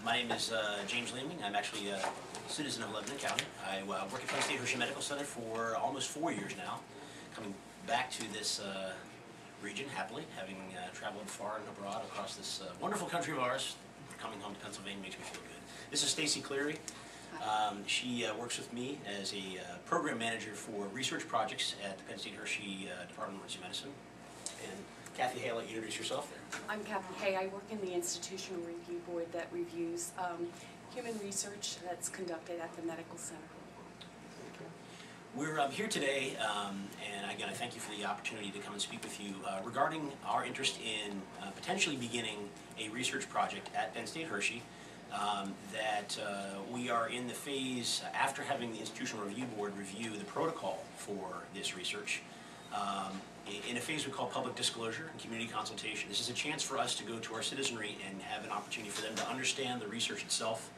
My name is James Leaming. I'm actually a citizen of Lebanon County. I work at Hershey Medical Center for almost 4 years now, coming back to this region happily, having traveled far and abroad across this wonderful country of ours. Coming home to Pennsylvania makes me feel good. This is Stacy Cleary. She works with me as a program manager for research projects at the Penn State Hershey Department of Emergency Medicine. And Kathy Hay, I'll let you introduce yourself there. I'm Kathy Hay. I work in the institutional review board that reviews human research that's conducted at the medical center. We're here today, and again, I thank you for the opportunity to come and speak with you regarding our interest in potentially beginning a research project at Penn State Hershey that we are in the phase after having the institutional review board review the protocol for this research. In a phase we call public disclosure and community consultation. This is a chance for us to go to our citizenry and have an opportunity for them to understand the research itself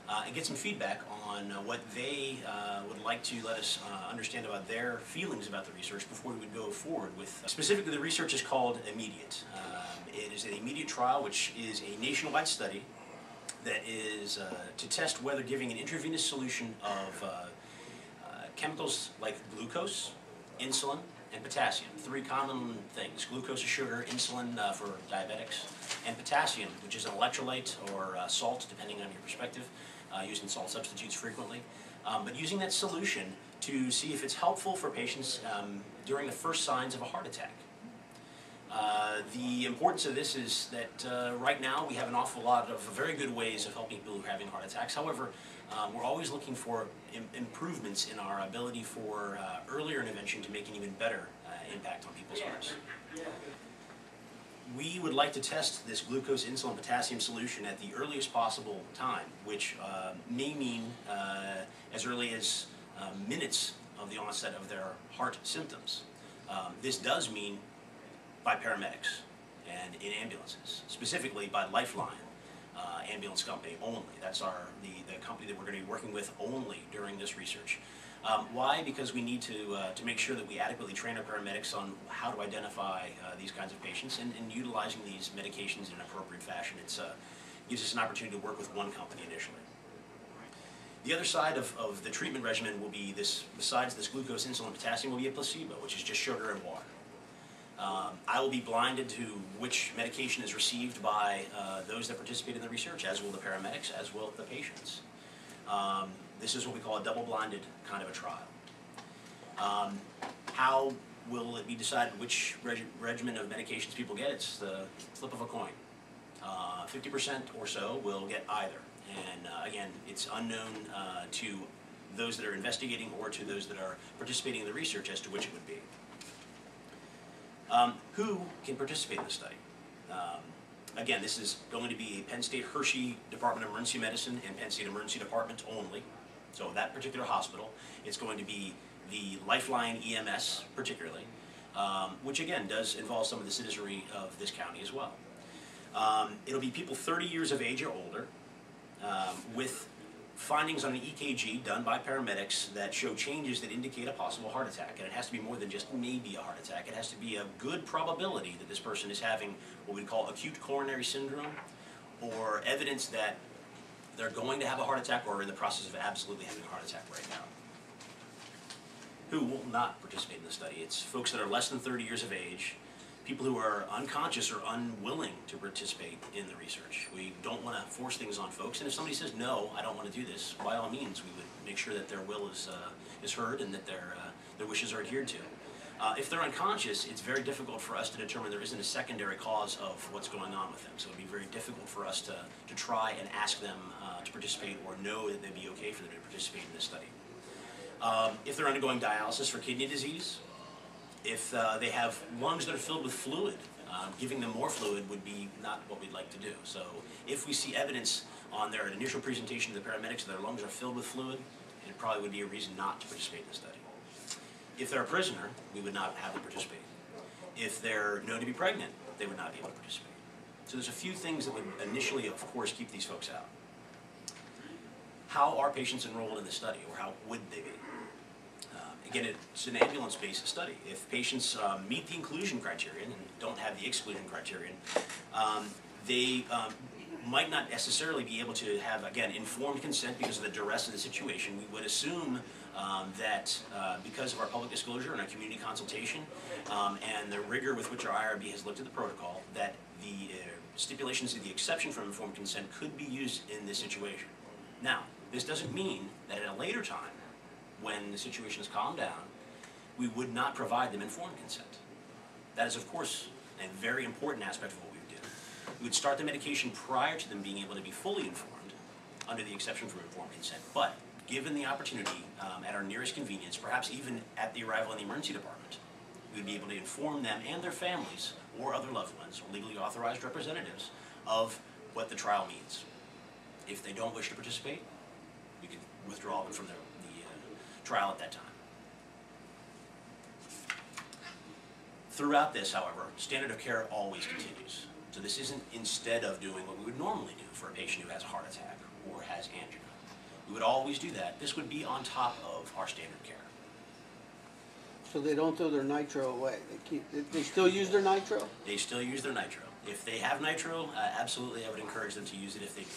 and get some feedback on what they would like to let us understand about their feelings about the research before we would go forward with. Specifically, the research is called IMMEDIATE. It is an immediate trial, which is a nationwide study that is to test whether giving an intravenous solution of chemicals like glucose, insulin, and potassium, three common things. Glucose is sugar, insulin for diabetics, and potassium, which is an electrolyte or salt, depending on your perspective, using salt substitutes frequently. But using that solution to see if it's helpful for patients during the first signs of a heart attack. The importance of this is that right now we have an awful lot of very good ways of helping people who are having heart attacks. However, we're always looking for improvements in our ability for earlier intervention to make an even better impact on people's hearts. We would like to test this glucose, insulin, potassium solution at the earliest possible time, which may mean as early as minutes of the onset of their heart symptoms. This does mean by paramedics and in ambulances, specifically by Lifeline ambulance company only. That's the company that we're going to be working with only during this research. Why? Because we need to make sure that we adequately train our paramedics on how to identify these kinds of patients and utilizing these medications in an appropriate fashion. It gives us an opportunity to work with one company initially. The other side of the treatment regimen will be this, besides this glucose, insulin, potassium, will be a placebo, which is just sugar and water. I will be blinded to which medication is received by those that participate in the research, as will the paramedics, as will the patients. This is what we call a double-blinded kind of a trial. How will it be decided which regimen of medications people get? It's the flip of a coin. 50% or so will get either. And again, it's unknown to those that are investigating or to those that are participating in the research as to which it would be. Who can participate in the study? Again, this is going to be a Penn State Hershey Department of Emergency Medicine and Penn State Emergency Department only. So that particular hospital, it's going to be the Lifeline EMS particularly, which again does involve some of the citizenry of this county as well. It'll be people 30 years of age or older with findings on an EKG done by paramedics that show changes that indicate a possible heart attack. And it has to be more than just maybe a heart attack. It has to be a good probability that this person is having what we call acute coronary syndrome, or evidence that they're going to have a heart attack or are in the process of absolutely having a heart attack right now. Who will not participate in the study? It's folks that are less than 30 years of age, people who are unconscious or unwilling to participate in the research. We don't want to force things on folks, and if somebody says, no, I don't want to do this, by all means, we would make sure that their will is heard and that their wishes are adhered to. If they're unconscious, it's very difficult for us to determine there isn't a secondary cause of what's going on with them, so it would be very difficult for us to try and ask them to participate or know that they'd be okay for them to participate in this study. If they're undergoing dialysis for kidney disease, if they have lungs that are filled with fluid, giving them more fluid would be not what we'd like to do. So if we see evidence on their initial presentation to the paramedics that their lungs are filled with fluid, it probably would be a reason not to participate in the study. If they're a prisoner, we would not have them participate. If they're known to be pregnant, they would not be able to participate. So there's a few things that would initially, of course, keep these folks out. How are patients enrolled in the study, or how would they be? Again, it's an ambulance-based study. If patients meet the inclusion criterion and don't have the exclusion criterion, they might not necessarily be able to have, again, informed consent because of the duress of the situation. We would assume that because of our public disclosure and our community consultation and the rigor with which our IRB has looked at the protocol, that the stipulations of the exception from informed consent could be used in this situation. Now, this doesn't mean that at a later time, when the situation has calmed down, we would not provide them informed consent. That is, of course, a very important aspect of what we would do. We would start the medication prior to them being able to be fully informed under the exception from informed consent. But given the opportunity at our nearest convenience, perhaps even at the arrival in the emergency department, we'd be able to inform them and their families or other loved ones or legally authorized representatives of what the trial means. If they don't wish to participate, we can withdraw them from the trial at that time. Throughout this, however, standard of care always continues. So this isn't instead of doing what we would normally do for a patient who has a heart attack or has angina. We would always do that. This would be on top of our standard care. So they don't throw their nitro away. They still use their nitro? They still use their nitro. If they have nitro, absolutely I would encourage them to use it if they do.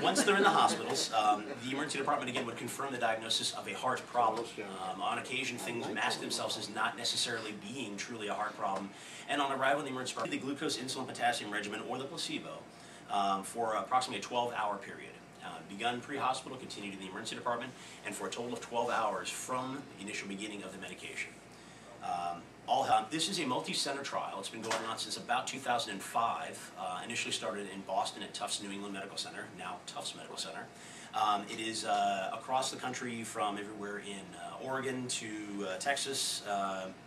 Once they're in the hospitals, the emergency department again would confirm the diagnosis of a heart problem. On occasion, things mask themselves as not necessarily being truly a heart problem. And on arrival in the emergency department, the glucose, insulin, potassium regimen or the placebo for approximately a 12-hour period. Begun pre-hospital, continued in the emergency department, and for a total of 12 hours from the initial beginning of the medication. This is a multi-center trial. It's been going on since about 2005. Initially started in Boston at Tufts New England Medical Center, now Tufts Medical Center. It is across the country from everywhere in Oregon to Texas,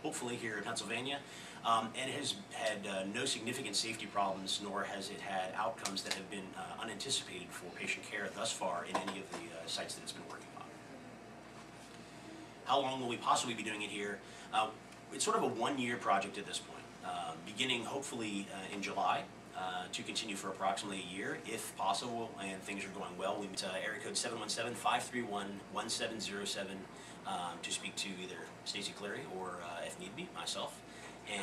hopefully here in Pennsylvania. And it has had no significant safety problems, nor has it had outcomes that have been unanticipated for patient care thus far in any of the sites that it's been working on. How long will we possibly be doing it here? It's sort of a one-year project at this point, beginning hopefully in July to continue for approximately a year, if possible, and things are going well. We meet area code 717-531-1707 to speak to either Stacey Cleary or, if need be, myself. And